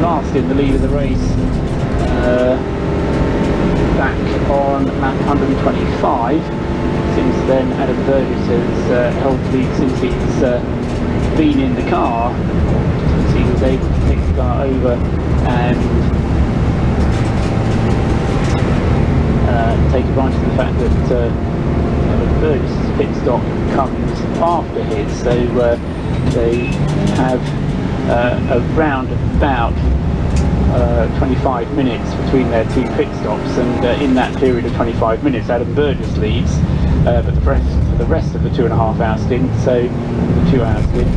last in the lead of the race back on lap 125. Since then, Adam Burgess has held the lead since he's been in the car. He was able to take the car over and take advantage of the fact that Burgess' pit stop comes after his, so they have around about 25 minutes between their two pit stops, and in that period of 25 minutes Adam Burgess leads, but the rest of the 2.5-hour stint, so the 2-hour stint,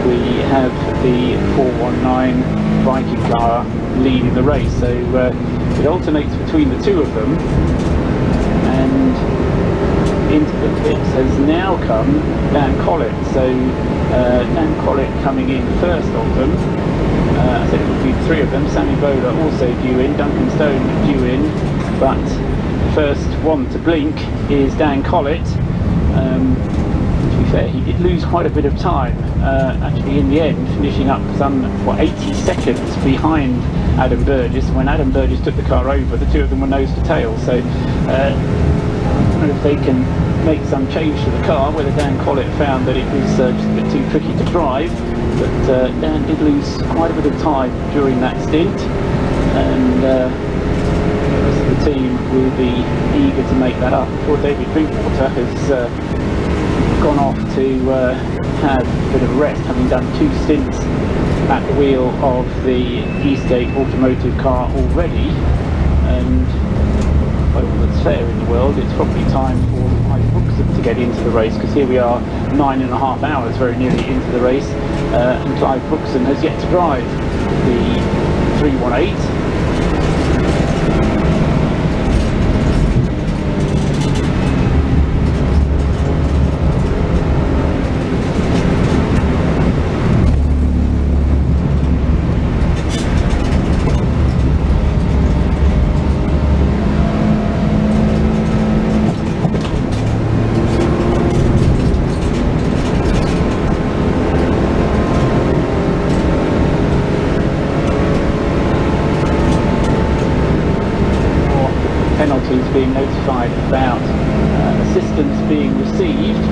we have the 419 Viking car leading the race, so it alternates between the two of them, and into the pits has now come Dan Collett. So Dan Collett coming in first of them. I said it would be the three of them. Sammy Bowler also due in, Duncan Stone due in, but first one to blink is Dan Collett. To be fair, he did lose quite a bit of time, actually in the end, finishing up some 80 seconds behind Adam Burgess. When Adam Burgess took the car over, the two of them were nose to tail, so I don't know if they can make some change to the car, whether Dan Collett found that it was just a bit too tricky to drive, but Dan did lose quite a bit of time during that stint, and the rest of the team will be eager to make that up before David Drinkwater has gone off to have a bit of a rest, having done 2 stints at the wheel of the Eastgate Automotive car already, and by all that's fair in the world, it's probably time for Clive Brookson to get into the race, because here we are 9.5 hours very nearly into the race, and Clive Brookson has yet to drive the 318. Being notified about assistance being received in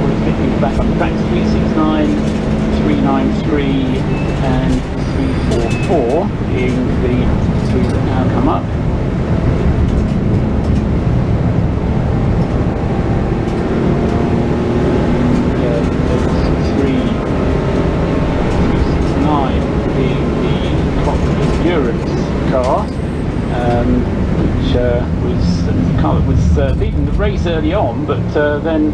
order to get people back on the tracks. 369, 393 and 344 being the three that now come up. There's 369 being the Cockpit Endurance car, which was leading the race early on, but then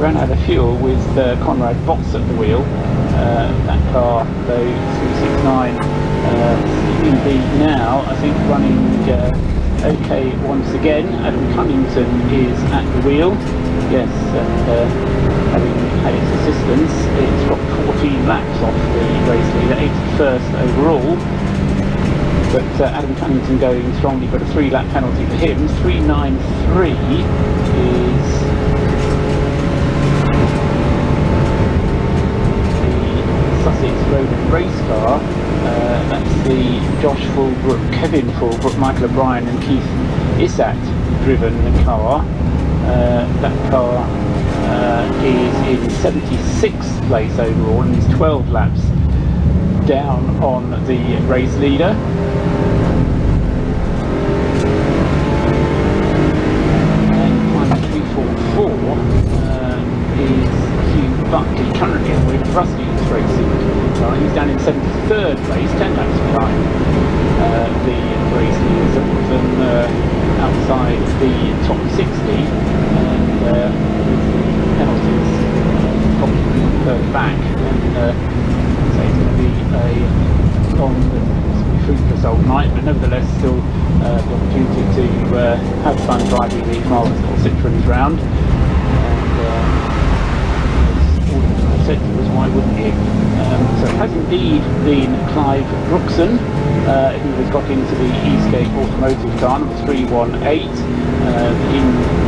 ran out of fuel with Conrad Botts at the wheel. That car, though, 369, seeming to be now, I think, running okay once again. Adam Cunnington is at the wheel, yes, and having had its assistance, it's got 14 laps off the race leader, 81st overall. But Adam Cunnington going strongly, but a 3-lap penalty for him. 393 is the Sussex Road and Race car. That's the Josh Fulbrook, Kevin Fulbrook, Michael O'Brien and Keith Issat driven car. That car is in 76th place overall and is 12 laps down on the race leader. And 344 is Hugh Buckley, currently at the wheel of Rusty's Racing. He's down in 73rd place, 10 laps behind the race leader, some of them outside the top 60, and penalties probably further back, and so it's going to be a long and fruitless old night, but nevertheless still the opportunity to have fun driving these marvellous little Citroens round, and all of them said was why wouldn't you? So it has indeed been Clive Brookson who has got into the Eastgate Automotive car, number 318,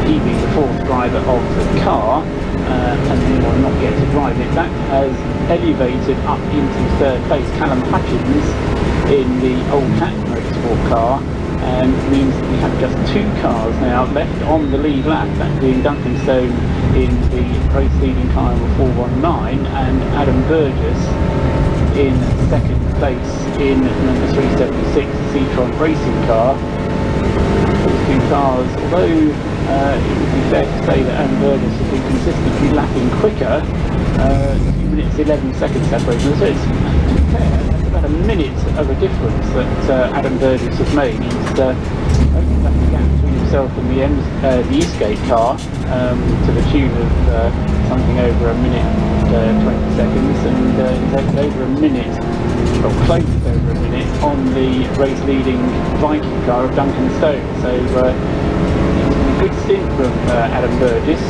he being the 4th driver of the car, and he will not get to drive it. That has elevated up into third place Callum Hutchins in the old Cat Motorsport car, and means that we have just two cars now left on the lead lap, that being Duncan Stone in the race leading car number 419 and Adam Burgess in second place in number 376 Citroen Racing car. Those two cars, although it would be fair to say that Adam Burgess has been consistently lapping quicker, 2 minutes 11 seconds separation, so it's fair. About a minute of a difference that Adam Burgess has made. He's opened up the gap between himself and the Eastgate car to the tune of something over a minute 20 seconds, and he's over a minute, or close to over a minute, on the race leading Viking car of Duncan Stone. So a good stint from Adam Burgess.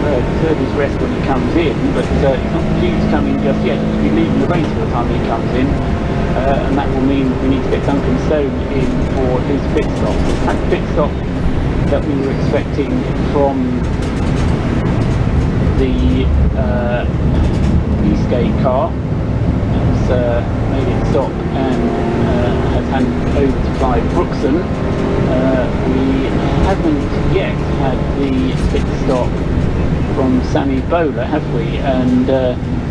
Deserves his rest when he comes in, but he's not due to come in just yet. He'll be leaving the race by the time he comes in, and that will mean we need to get Duncan Stone in for his pit stop. In fact, pit stop that we were expecting from the Eastgate car has made it stop and has handed over to Clive Brookson. We haven't yet had the pit stop from Sammy Bowler, have we? And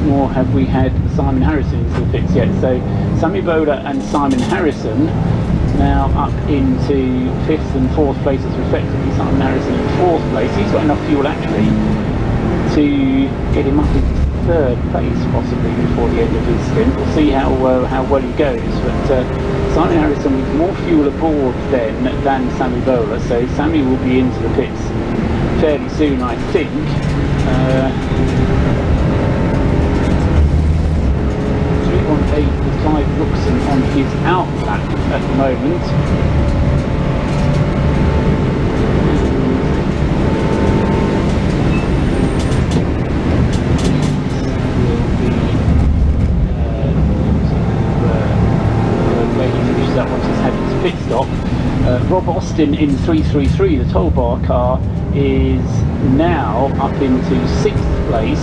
nor have we had Simon Harrison into the pits yet. So Sammy Bowler and Simon Harrison now up into 5th and 4th places respectively. Simon Harrison in 4th place. He's got enough fuel actually to get him up into 3rd place possibly before the end of his stint. We'll see how well he goes, but Simon Harrison with more fuel aboard then than Sammy Bowler, so Sammy will be into the pits fairly soon, I think. 318 with Clive Brookson on his out lap at the moment. Pit stop. Rob Austin in 333, the toll bar car, is now up into 6th place,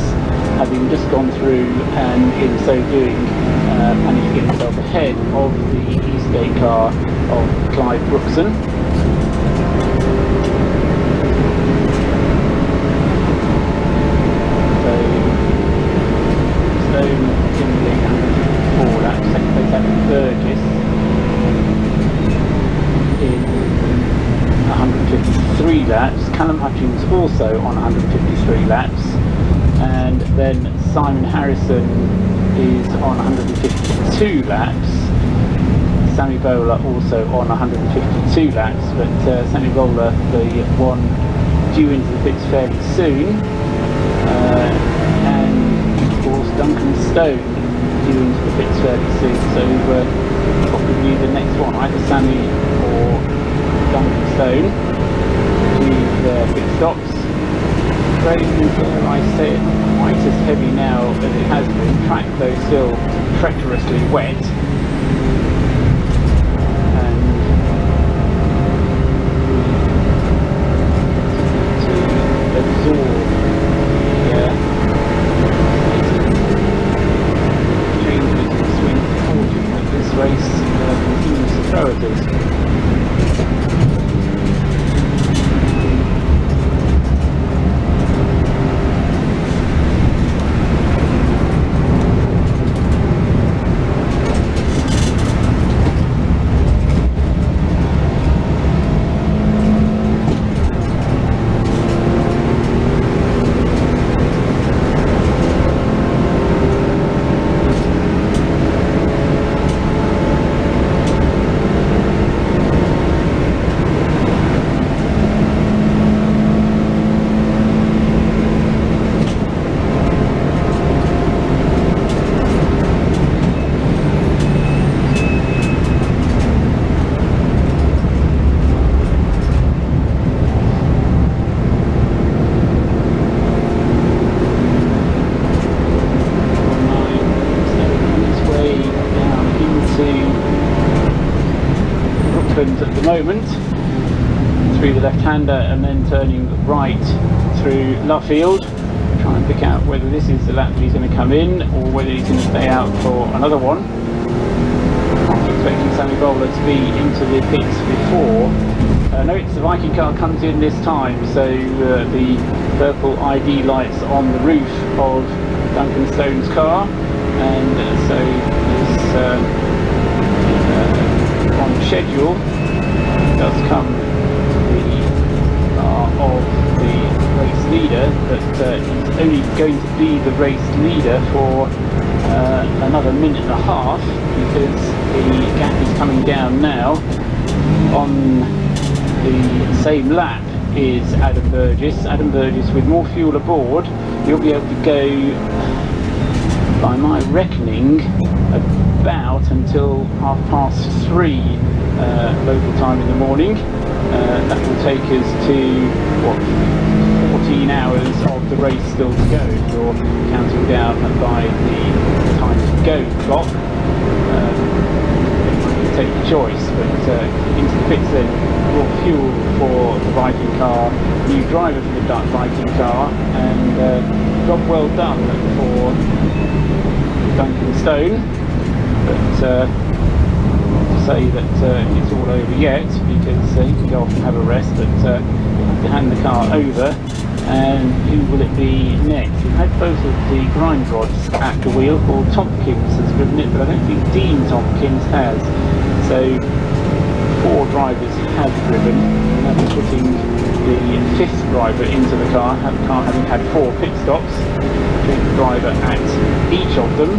having just gone through and in so doing managed to get himself ahead of the Eastgate car of Clive Brookson. So Stone in the 104 laps, second place Adam Burgess in 153 laps, Callum Hutchins also on 153 laps, and then Simon Harrison is on 152 laps, Sammy Bowler also on 152 laps, but Sammy Bowler, the one due into the pits fairly soon, and of course Duncan Stone due into the pits fairly soon, so probably the next one, either Sammy or Duncan Stone, to their pit stops. Rain, I say, not quite as heavy now as it has been. Track though still treacherously wet, and to absorb the changes between fortune with this race continues to throw at us. At the moment through the left-hander and then turning right through Luffield, try and pick out whether this is the lap that he's going to come in or whether he's going to stay out for another one. I'm expecting Sammy Bowler to be into the pits before. No, it's the Viking car comes in this time, so the purple ID lights on the roof of Duncan Stone's car, and so it's on schedule does come the car of the race leader, but he's only going to be the race leader for another minute and a half, because the gap is coming down now. On the same lap is Adam Burgess. Adam Burgess, with more fuel aboard, he'll be able to go, by my reckoning, about until 3:30 local time in the morning. That will take us to, what, 14 hours of the race still to go, if you're counting down by the time to go clock. Take your choice, but into the pits then, brought fuel for the Viking car, new driver for the Viking car, and job well done for Duncan Stone. But not to say that it's all over yet, because he can go off and have a rest, but to hand the car over. And who will it be next? We've had both of the grind rods at the wheel. Paul Tompkins has driven it, but I don't think Dean Tompkins has. So 4 drivers have driven. That's putting the 5th driver into the car having had 4 pit stops. 5th driver at each of them.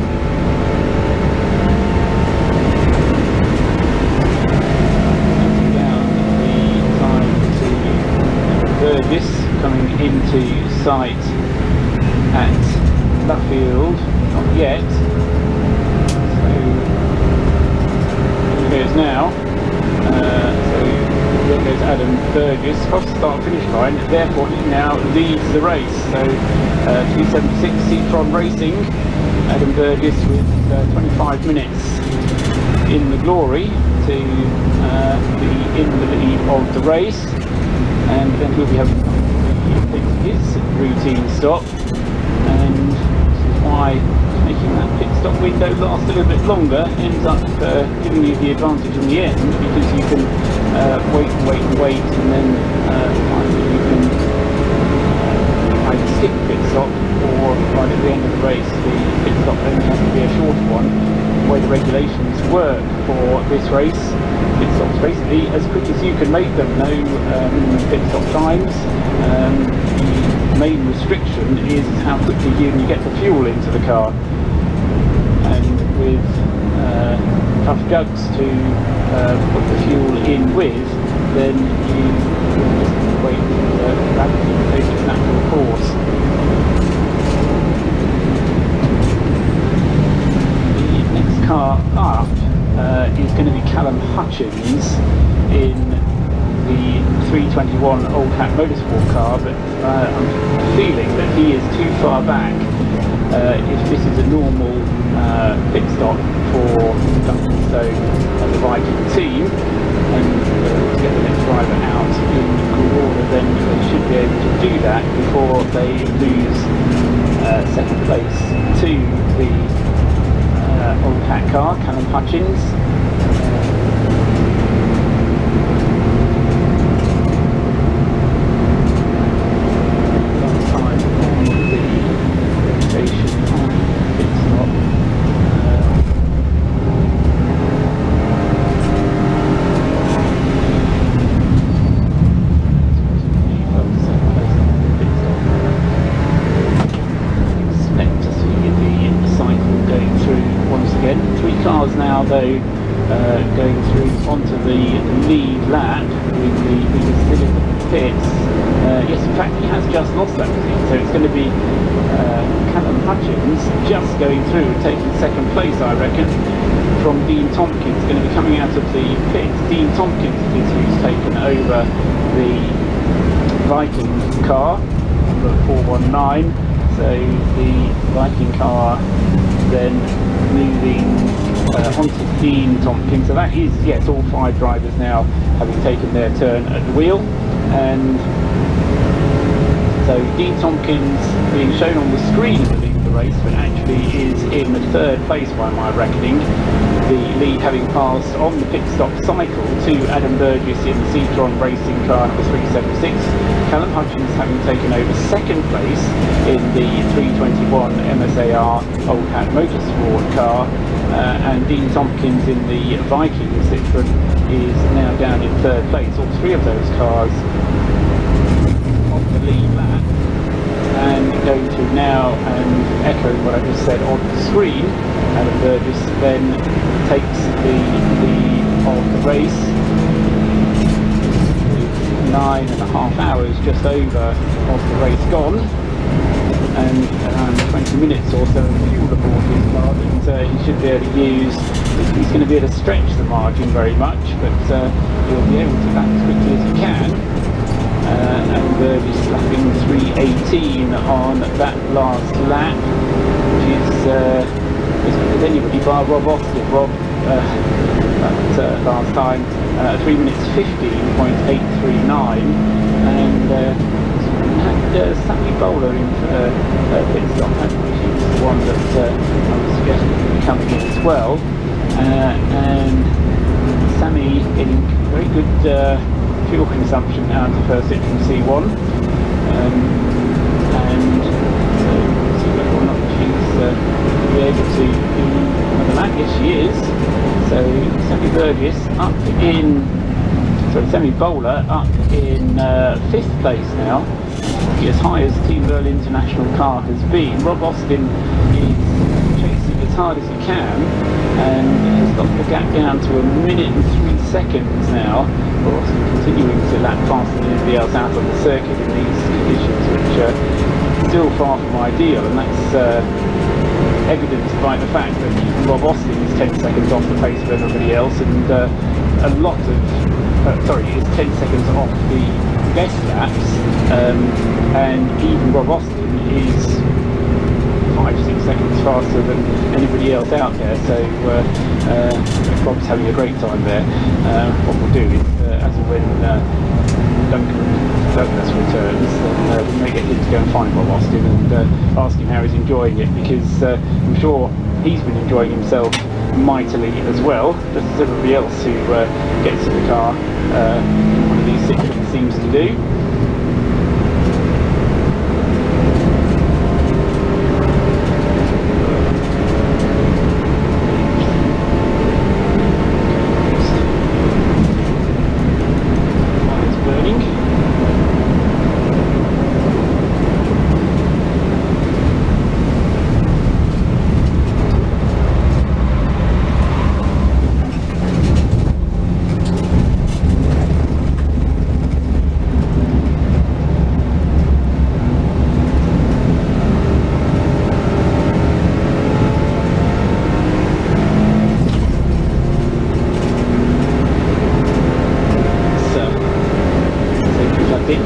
Down the time to Burgess, coming into sight at Luffield, not yet. So here goes now. So there goes Adam Burgess across the start-finish line. Therefore, he now leads the race. So 376 Citroen Racing, Adam Burgess with 25 minutes in the glory to be in the lead of the race, and then he'll be having his routine stop, and this is why making that pit stop window last a little bit longer ends up giving you the advantage in the end, because you can wait, and then finally you can either skip the pit stop, or right at the end of the race the pit stop only has to be a short one. The way the regulations work for this race, pit stops basically as quick as you can make them, no minimum pit stop times. The main restriction is how quickly you can get the fuel into the car, and with tough jugs to put the fuel in with, then you just wait for gravity to take its natural course. The next car up is going to be Callum Hutchins in the 321 Old Hat Motorsport car, but I'm feeling that he is too far back if this is a normal pit stop for Duncan Stone and the Viking team, and to get the next driver out in good order, then they should be able to do that before they lose second place to the Old Hat car, Callum Hutchins. Though going through onto the lead lap with the still in the pits. Yes, in fact he has just lost that position, so it's going to be Callum Hutchins just going through and taking second place, I reckon, from Dean Tompkins. Going to be coming out of the pits. Dean Tompkins is who's taken over the Viking car, number 419. So the Viking car then moving onto Dean Tompkins. So that is, yes, all 5 drivers now having taken their turn at the wheel, and So Dean Tompkins being shown on the screen at the lead of the race, but actually is in third place by my reckoning. The lead having passed on the pit stop cycle to Adam Burgess in the Citroen Racing car number 376. Callum Hutchins having taken over second place in the 321 MSAR Old Hat Motorsport car, and Dean Tompkins in the Viking Citroen is now down in third place. All three of those cars on the lead lap. And going through now and echoing what I just said on the screen, Adam Burgess then takes the lead of the race with 9.5 hours just over of the race gone, and around 20 minutes or so of fuel aboard his car that he should be able to use. He's going to be able to stretch the margin very much, but he'll be able to lap as quickly as he can. And Burgess lapping 3:18 on that last lap, which is anybody bar Rob Austin. Rob, that last time, 3 minutes 15.839, and had Sammy Bowler in pit stop, which is the one that I was suggesting would be coming in as well, and Sammy getting very good fuel consumption out of her Citroen C1, and so we'll see whether or not she's be able to do another lap. Yes, she is. So Sammy Burgess up in, Sammy Bowler up in 5th place now, as high as Team Earl International car has been. Rob Austin is chasing as hard as he can and has got the gap down to 1 minute and 3 seconds now. We're also continuing to lap faster than anybody else out on the circuit in these conditions, which are still far from ideal, and that's evidenced by the fact that even Rob Austin is 10 seconds off the pace of everybody else, and a lot of, is 10 seconds off the best laps, and even Rob Austin is 5-6 seconds faster than anybody else out there, so Rob's having a great time there. What we'll do is, as and when Douglas returns, then we may get him to go and find Rob Austin and ask him how he's enjoying it, because I'm sure he's been enjoying himself mightily as well, just as everybody else who gets in the car in one of these Citroens seems to do.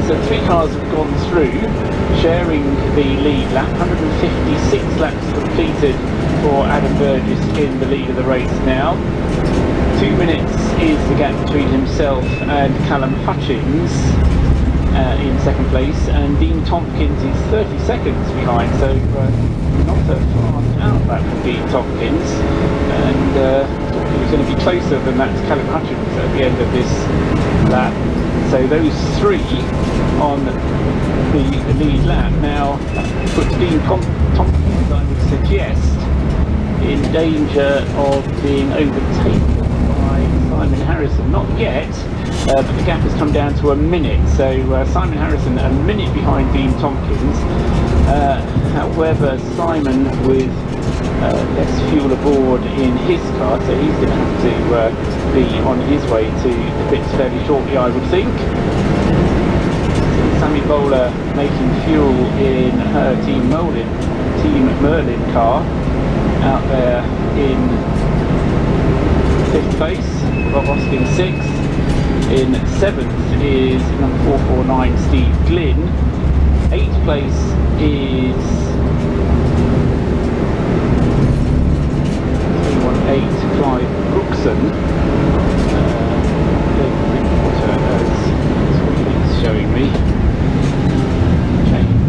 So 3 cars have gone through, sharing the lead lap. 156 laps completed for Adam Burgess in the lead of the race now. 2 minutes is the gap between himself and Callum Hutchins in second place, and Dean Tompkins is 30 seconds behind, so not a fast outback from Dean Tompkins, and he's going to be closer than that to Callum Hutchins at the end of this lap. So those 3 on the lead lap now puts Dean Tompkins, I would suggest, in danger of being overtaken by Simon Harrison. Not yet, but the gap has come down to 1 minute. So Simon Harrison 1 minute behind Dean Tompkins. However, Simon with less fuel aboard in his car, so he's going to have to be on his way to the pits fairly shortly, I would think. Sammy Bowler making fuel in her Team Merlin car out there in 5th place. Rob Austin 6th. In 7th is number 449 Steve Glynn. 8th place is 318 Clive Brookson. As it's showing me. Change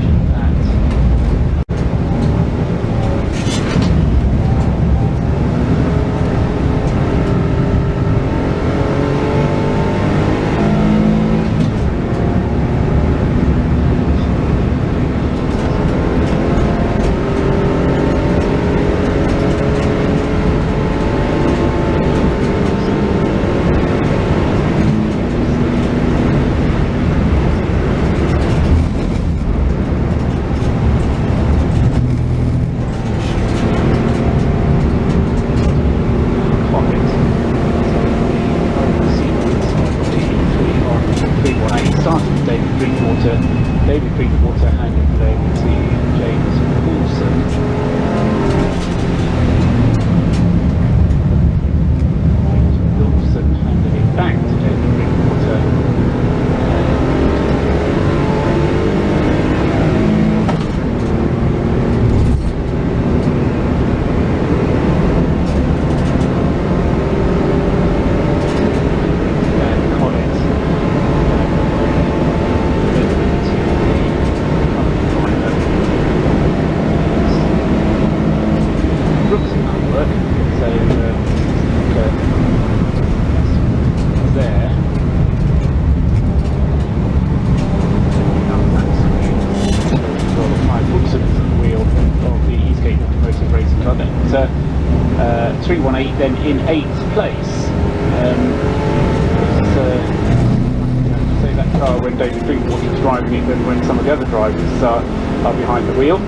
work. So there. My foot's at the wheel of the Eastgate Automotive Racing car. That's 318 then in 8th place. Say that car when David Drinkwater's driving it than when some of the other drivers are behind the wheel.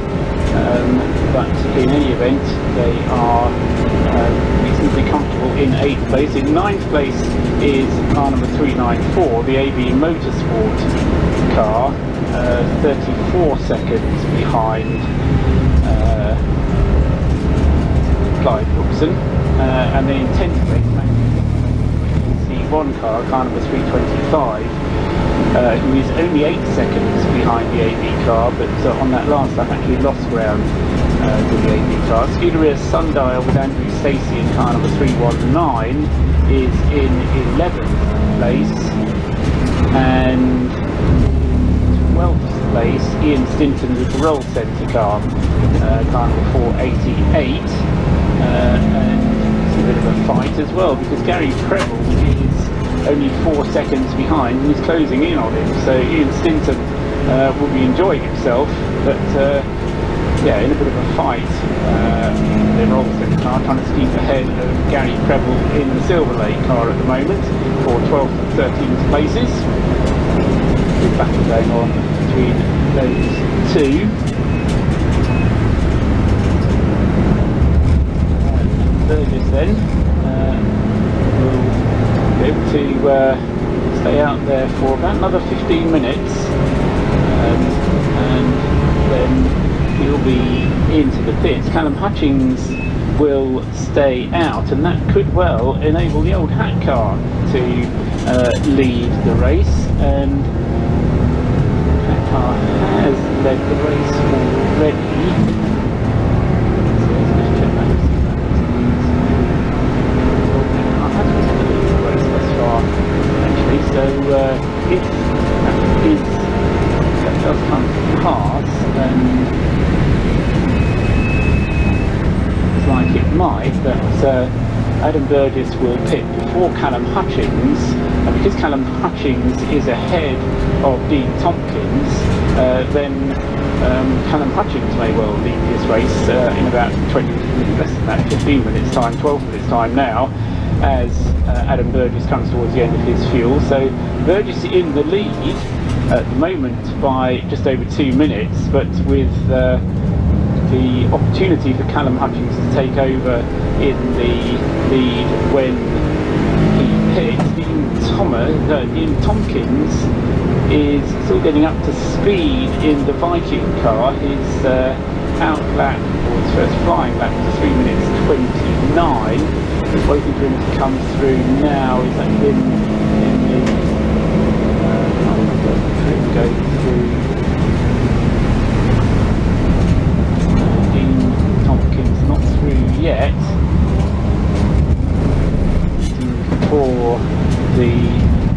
But in any event, they are reasonably comfortable in 8th place. In 9th place is car number 394, the AB Motorsport car, 34 seconds behind Clive Brookson. And then in 10th place, C1 car number 325. Who is only 8 seconds behind the AB car, but on that last lap actually lost ground with the AB car. Scuderia Sundial with Andrew Stacey in car number 319 is in 11th place, and 12th place Ian Stinton with the Roll Centre car, car number 488, and it's a bit of a fight as well because Gary Preble is only 4 seconds behind and he's closing in on him, so Ian Stinton will be enjoying himself, but yeah, in a bit of a fight. The Roll Centre car trying to keep ahead of Gary Preble in the Silver Lake car at the moment for 12th and 13th places. Big battle going on between those two. Burgess then will be able to stay out there for about another 15 minutes, and then he'll be into the pits. Callum Hutchings will stay out, and that could well enable the old Hat car to lead the race, and Hat car has led the race already. So if that does come to pass, then it's like it might, that Adam Burgess will pit before Callum Hutchings, and because Callum Hutchings is ahead of Dean Tompkins, then Callum Hutchings may well lead this race in about 20, less than that, 15 minutes time, 12 minutes time now, as Adam Burgess comes towards the end of his fuel. So Burgess in the lead at the moment by just over 2 minutes, but with the opportunity for Callum Hutchings to take over in the lead when he pits. Dean Tompkins is still getting up to speed in the Viking car. His out lap, or his first flying lap, was 3 minutes 29. Waiting for him to come through now. Is that him in the go through? Dean Tompkins not through yet. For the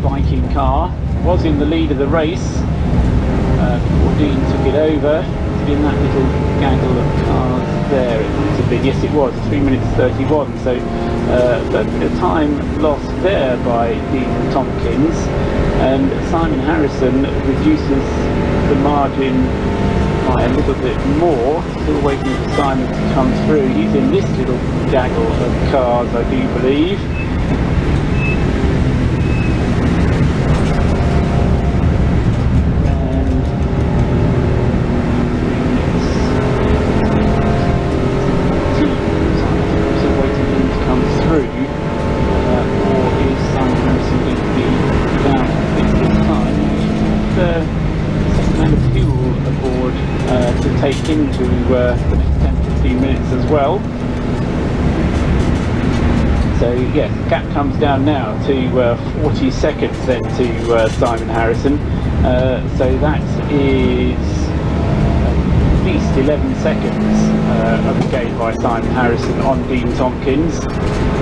Viking car, was in the lead of the race before Dean took it over. In that little gaggle of cars there, it must have been, yes it was, 3 minutes 31, so a bit of time lost there by Dean Tompkins, and Simon Harrison reduces the margin by a little bit more, still waiting for Simon to come through. He's in this little gaggle of cars, I do believe. Into the next 10-15 minutes as well. So yes, the gap comes down now to 40 seconds then to Simon Harrison. So that is at least 11 seconds of a gain by Simon Harrison on Dean Tompkins.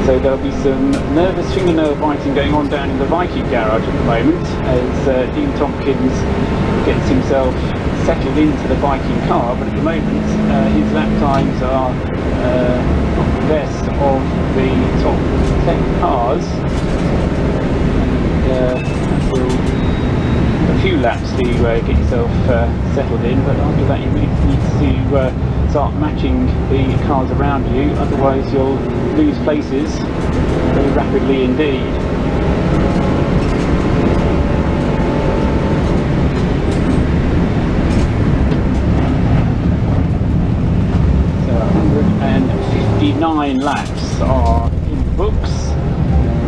So there'll be some nervous fingernail biting going on down in the Viking garage at the moment as Dean Tompkins gets himself settled into the Viking car, but at the moment his lap times are best of the top 10 cars, and that will a few laps to get yourself settled in, but after that you really need to start matching the cars around you, otherwise you'll lose places very rapidly indeed. So 159 laps are in the books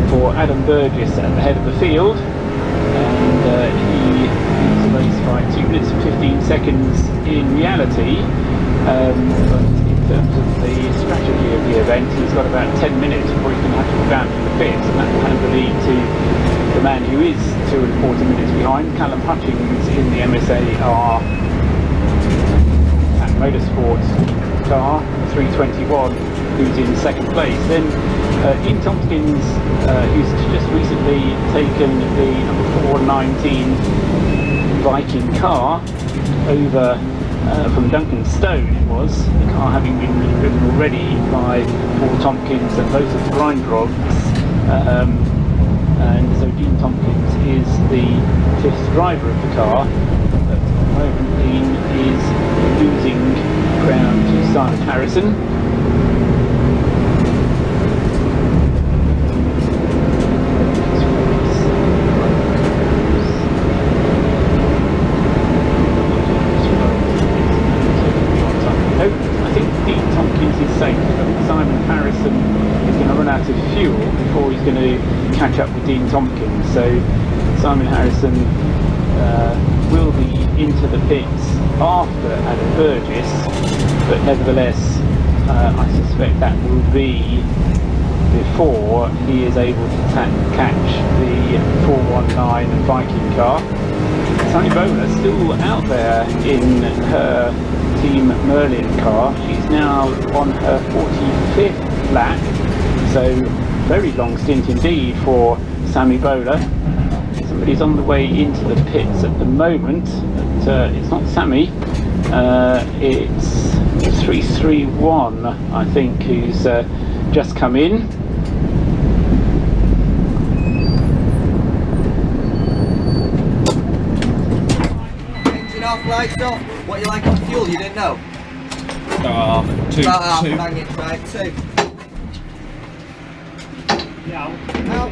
for Adam Burgess at the head of the field, and he leads the race by 2 minutes and 15 seconds in reality, but in terms of the strategy of the event, he's got about 10 minutes before he's going to have to go down to the pits, and that will hand the lead to the man who is 2 and 40 minutes behind. Callum Hutchings in the MSA-R Motorsport car, 321, who's in second place. Then Dean Tompkins, who's just recently taken the number 419 Viking car over from Duncan Stone, it was, the car having been driven already by Paul Tompkins and both of the Grindrogs, and so Dean Tompkins is the 5th driver of the car. But at the moment Dean is losing ground to Simon Harrison. Fuel before he's going to catch up with Dean Tompkins, so Simon Harrison will be into the pits after Adam Burgess, but nevertheless I suspect that will be before he is able to catch the 419 Viking car. Sammy Bowler still out there in her Team Merlin car. She's now on her 45th lap. So very long stint indeed for Sammy Bowler. Somebody's on the way into the pits at the moment, but it's not Sammy, it's 331 I think, who's just come in. Engine off, lights off. What you like on fuel, you didn't know? Two. Bang it, right, 2. Yeah. Out.